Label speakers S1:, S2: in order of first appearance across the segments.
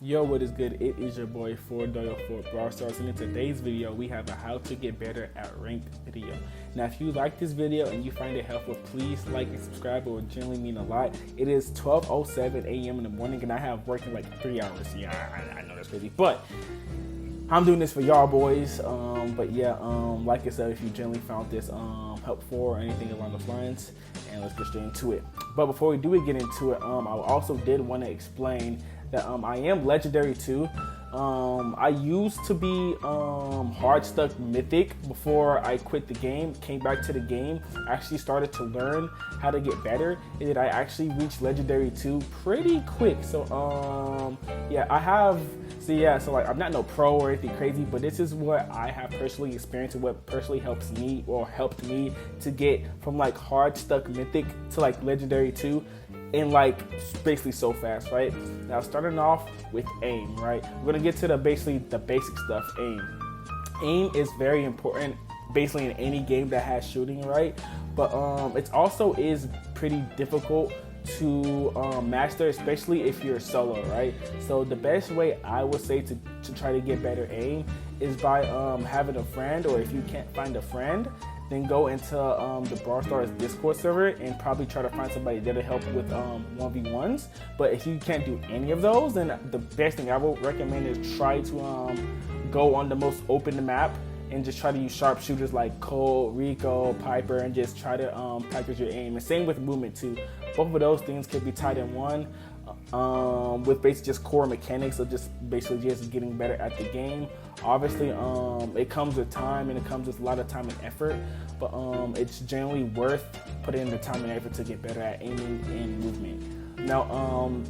S1: Yo, what is good? It is your boy 4Doyle4 Brawl Stars, and in today's video we have a how to get better at ranked video. Now if you like this video and you find it helpful, please like and subscribe. It would generally mean a lot. It is 12:07 a.m. in the morning and I have worked in like 3 hours. Yeah, I know that's crazy, but I'm doing this for y'all boys. Like I said, if you generally found this helpful or anything along those lines, and let's get straight into it. But before we do get into it, I also did want to explain that I am legendary too. I used to be hard stuck mythic before I quit the game, came back to the game, actually started to learn how to get better, and then I actually reached legendary 2 pretty quick. So I'm not no pro or anything crazy, but this is what I have personally experienced and what personally helped me to get from like hard stuck mythic to like legendary 2 in like basically so fast, right? Now starting off with aim, right? We're gonna get to the basic stuff. Aim is very important basically in any game that has shooting, right? But it also is pretty difficult to master, especially if you're solo, right? So the best way I would say to try to get better aim is by having a friend, or if you can't find a friend, then go into the Brawl Stars Discord server and probably try to find somebody that'll help with 1v1s. But if you can't do any of those, then the best thing I would recommend is try to go on the most open map and just try to use sharpshooters like Colt, Rico, Piper, and just try to practice your aim. And same with movement too. Both of those things can be tied in one with basically just core mechanics of just getting better at the game. Obviously, it comes with time and it comes with a lot of time and effort, but it's generally worth putting in the time and effort to get better at aiming and movement. Now,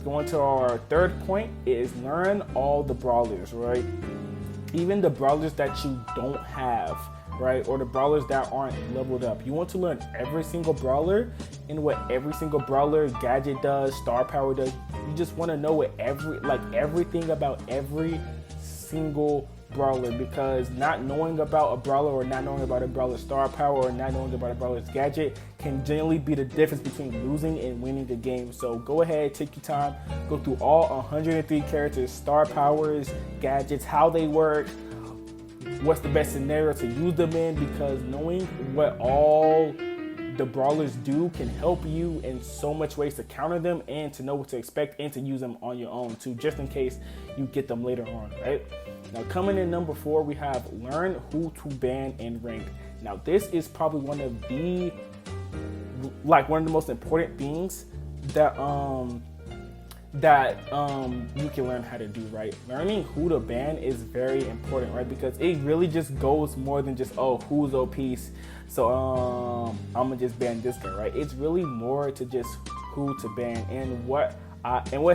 S1: going to our third point is learn all the brawlers, right? Even the brawlers that you don't have, right? Or the brawlers that aren't leveled up. You want to learn every single brawler and what every single brawler gadget does, star power does. You just want to know what everything about every single brawler, because not knowing about a brawler or not knowing about a brawler's star power or not knowing about a brawler's gadget can generally be the difference between losing and winning the game. So go ahead, take your time, go through all 103 characters, star powers, gadgets, how they work, what's the best scenario to use them in, because knowing what all the brawlers do can help you in so much ways to counter them and to know what to expect and to use them on your own too, just in case you get them later on, right? Now coming in number 4, we have learn who to ban and rank. Now this is probably one of the most important things that you can learn how to do, right? Learning who to ban is very important, right? Because it really just goes more than just, oh, who's OP, so I'm gonna just ban this guy, right? It's really more to just who to ban. And what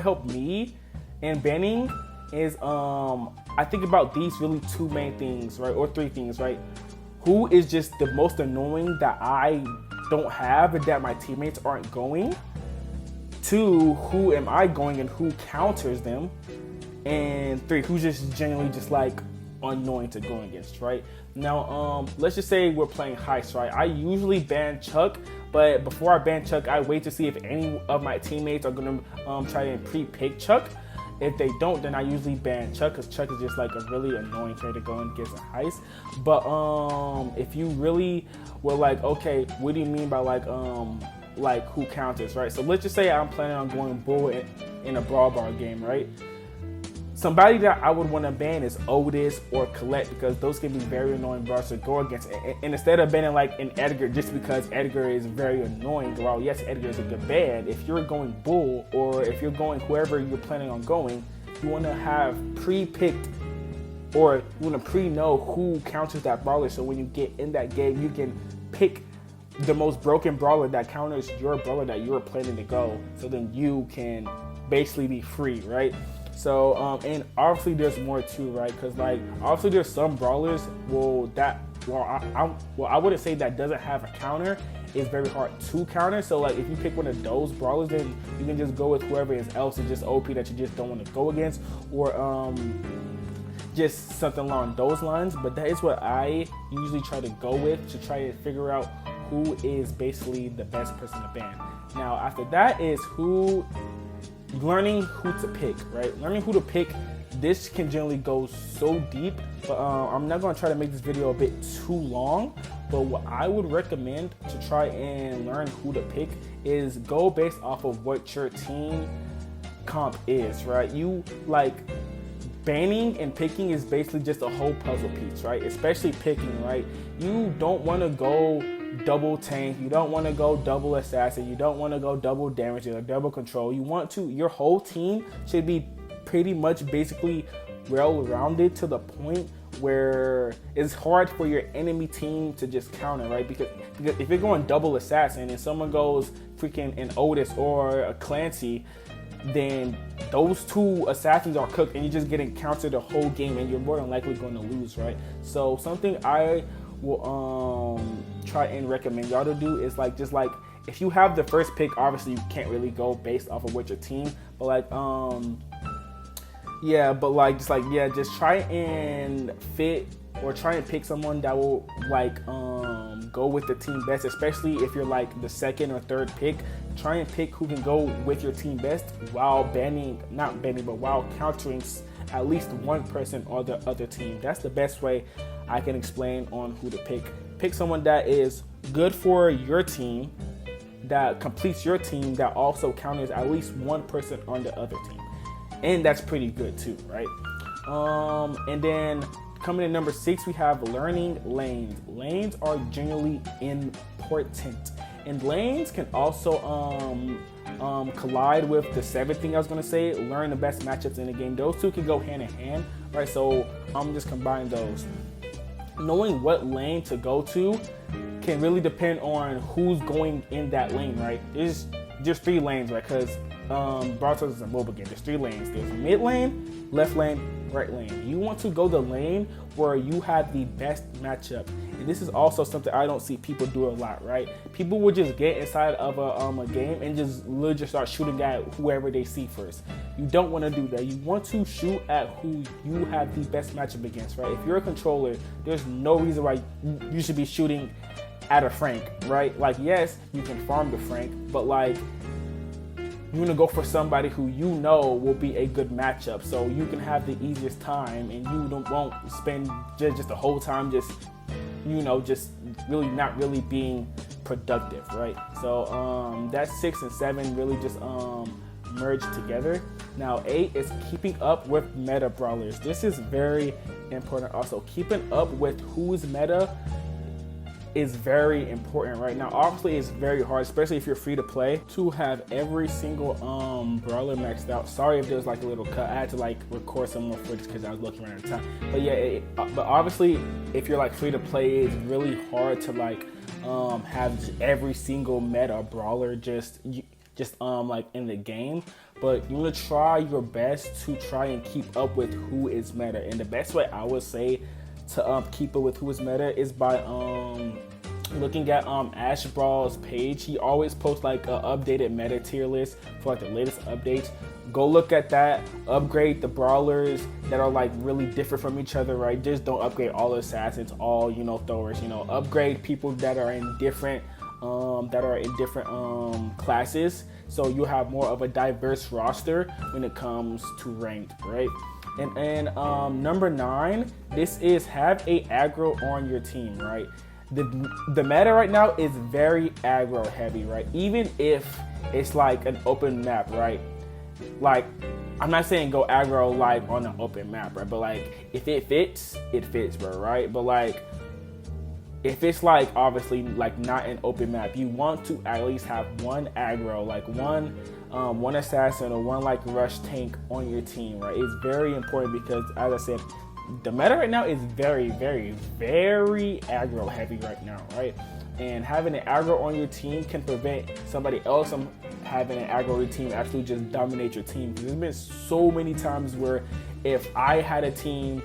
S1: helped me in banning is I think about these really 2 main things, right? Or 3 things, right? Who is just the most annoying that I don't have and that my teammates aren't going. 2, who am I going and who counters them? And 3, who's just genuinely just like annoying to go against, right? Now, let's just say we're playing Heist, right? I usually ban Chuck, but before I ban Chuck, I wait to see if any of my teammates are gonna try to pre-pick Chuck. If they don't, then I usually ban Chuck, because Chuck is just like a really annoying character going against a Heist. But if you really were like, okay, what do you mean by like who counters, right? So let's just say I'm planning on going Bull in a Brawl Bar game, right? Somebody that I would want to ban is Otis or Colette, because those can be very annoying brawlers to go against. And instead of banning like an Edgar just because Edgar is very annoying, well, yes, Edgar is a good ban. If you're going Bull, or if you're going whoever you're planning on going, you want to have pre-picked, or you want to pre-know who counters that brawler, so when you get in that game, you can pick the most broken brawler that counters your brawler that you're planning to go, so then you can basically be free, right? So and obviously there's more too, right? Because like obviously there's some brawlers I wouldn't say that doesn't have a counter. It's very hard to counter. So like if you pick one of those brawlers, then you can just go with whoever else is just OP that you just don't want to go against, or just something along those lines. But that is what I usually try to go with, to try to figure out who is basically the best person to ban. Now after that is who learning who to pick, right? Learning who to pick, this can generally go so deep, but I'm not gonna try to make this video a bit too long. But what I would recommend to try and learn who to pick is go based off of what your team comp is, right? You like banning and picking is basically just a whole puzzle piece, right? Especially picking, right? You don't want to go double tank, you don't want to go double assassin, you don't want to go double damage or double control. You want to, your whole team should be pretty much basically well-rounded to the point where it's hard for your enemy team to just counter, right? Because if you're going double assassin and someone goes freaking an Otis or a Clancy, then those two assassins are cooked and you're just getting countered the whole game and you're more than likely going to lose, right? So something I will try and recommend y'all to do is like, just like, if you have the first pick, obviously you can't really go based off of what your team, but like just try and fit or try and pick someone that will like go with the team best, especially if you're like the second or third pick. Try and pick who can go with your team best while while countering at least one person or the other team. That's the best way I can explain on who to pick. Pick someone that is good for your team, that completes your team, that also counters at least one person on the other team. And that's pretty good too, right? And then coming in number 6, we have learning lanes. Lanes are generally important, and lanes can also collide with the 7th thing I was gonna say, learn the best matchups in the game. Those two can go hand in hand, right? So I'm just combining those. Knowing what lane to go to can really depend on who's going in that lane, right? There's 3 lanes, right? Because Brawl Stars is a mobile game. There's 3 lanes. There's mid lane, left lane, right lane. You want to go the lane where you have the best matchup. And this is also something I don't see people do a lot, right? People will just get inside of a game and just literally start shooting at whoever they see first. You don't want to do that. You want to shoot at who you have the best matchup against, right? If you're a controller, there's no reason why you should be shooting at a Frank, right? Like, yes, you can farm the Frank, but like, you want to go for somebody who you know will be a good matchup, so you can have the easiest time and you won't spend just the whole time just really not really being productive, right? So that's 6 and 7 really just merge together. Now 8 is keeping up with meta brawlers. This is very important also. Keeping up with who's meta is very important right now. Obviously it's very hard, especially if you're free to play, to have every single brawler maxed out. Sorry if there's like a little cut. I had to like record some more footage because I was looking around the time. But yeah, but obviously if you're like free to play, it's really hard to like have every single meta brawler just like in the game. But you want to try your best to try and keep up with who is meta. And the best way I would say to keep up with who is meta is by looking at Ash Brawl's page. He always posts like an updated meta tier list for like the latest updates. Go look at that. Upgrade the brawlers that are like really different from each other, right? Just don't upgrade all assassins, all throwers. Upgrade people that are in different classes, so you have more of a diverse roster when it comes to ranked, right? And number 9, this is have a aggro on your team, right? The meta right now is very aggro heavy, right? Even if it's like an open map, right? Like, I'm not saying go aggro like on an open map, right? But like, if it fits, bro, right? But like, if it's like obviously like not an open map, you want to at least have one aggro, like one assassin or one like rush tank on your team, right? It's very important because, as I said, the meta right now is very, very, very aggro heavy right now, right? And having an aggro on your team can prevent somebody else from having an aggro on your team actually just dominate your team. Because there's been so many times where if I had a team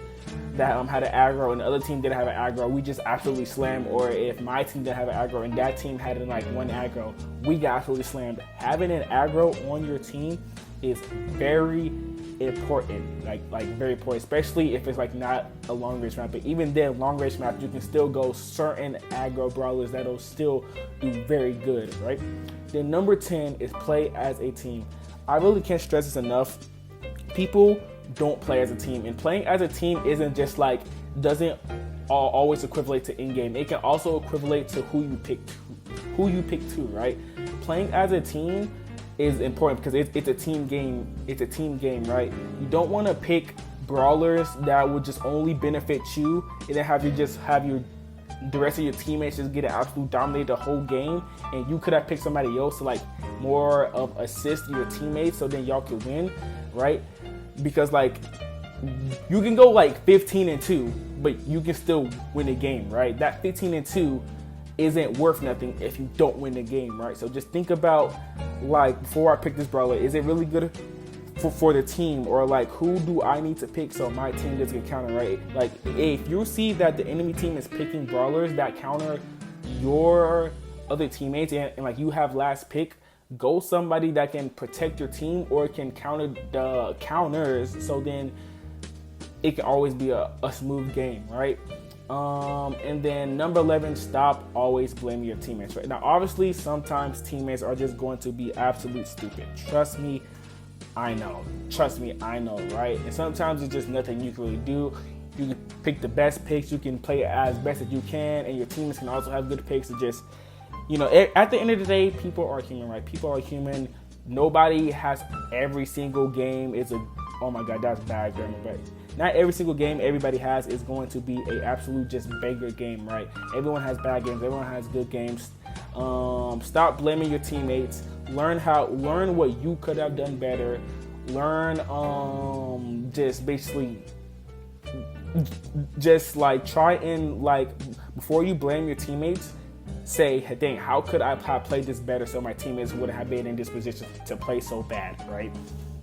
S1: that had an aggro and the other team didn't have an aggro, we just absolutely slammed. Or if my team didn't have an aggro and that team had like one aggro, we got absolutely slammed. Having an aggro on your team is very important, like very important, especially if it's like not a long range map. But even then, long range maps, you can still go certain aggro brawlers that'll still do very good, right? Then number 10 is play as a team. I really can't stress this enough. People don't play as a team, and playing as a team isn't just like, doesn't always equivalent to in-game. It can also equivalent to who you pick to, right? Playing as a team is important because it's a team game. It's a team game, right? You don't want to pick brawlers that would just only benefit you, and then have the rest of your teammates just get an absolute dominate the whole game, and you could have picked somebody else to like more of assist your teammates, so then y'all could win, right? Because like you can go like 15-2, but you can still win the game, right? That 15-2 isn't worth nothing if you don't win the game, right? So just think about, like, before I pick this brawler, is it really good for the team, or like who do I need to pick so my team doesn't get counter, right? Like if you see that the enemy team is picking brawlers that counter your other teammates, and like you have last pick, go somebody that can protect your team or can counter the counters, so then it can always be a smooth game, right? And then number 11, stop always blaming your teammates, right? Now, obviously, sometimes teammates are just going to be absolute stupid. Trust me, I know. Trust me, I know, right? And sometimes it's just nothing you can really do. You can pick the best picks. You can play as best as you can, and your teammates can also have good picks. It just, you know, at the end of the day, people are human, right? People are human. Nobody has every single game is a, oh my God, that's bad grammar, but not every single game everybody has is going to be a absolute just banger game, right? Everyone has bad games. Everyone has good games. Stop blaming your teammates. Learn what you could have done better. Learn, just basically, just like try and like, before you blame your teammates, say, hey, dang, how could I have played this better so my teammates wouldn't have been in this position to play so bad, right?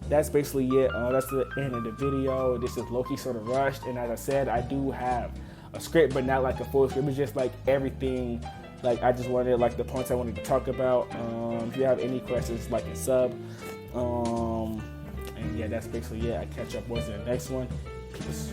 S1: That's basically it. That's the end of the video. This is low-key sort of rushed, and as I said, I do have a script, but not like a full script. It's just like everything. Like I just wanted like the points I wanted to talk about. If you have any questions, like and sub. And yeah, that's basically it. I catch up. What's in the next one? Peace.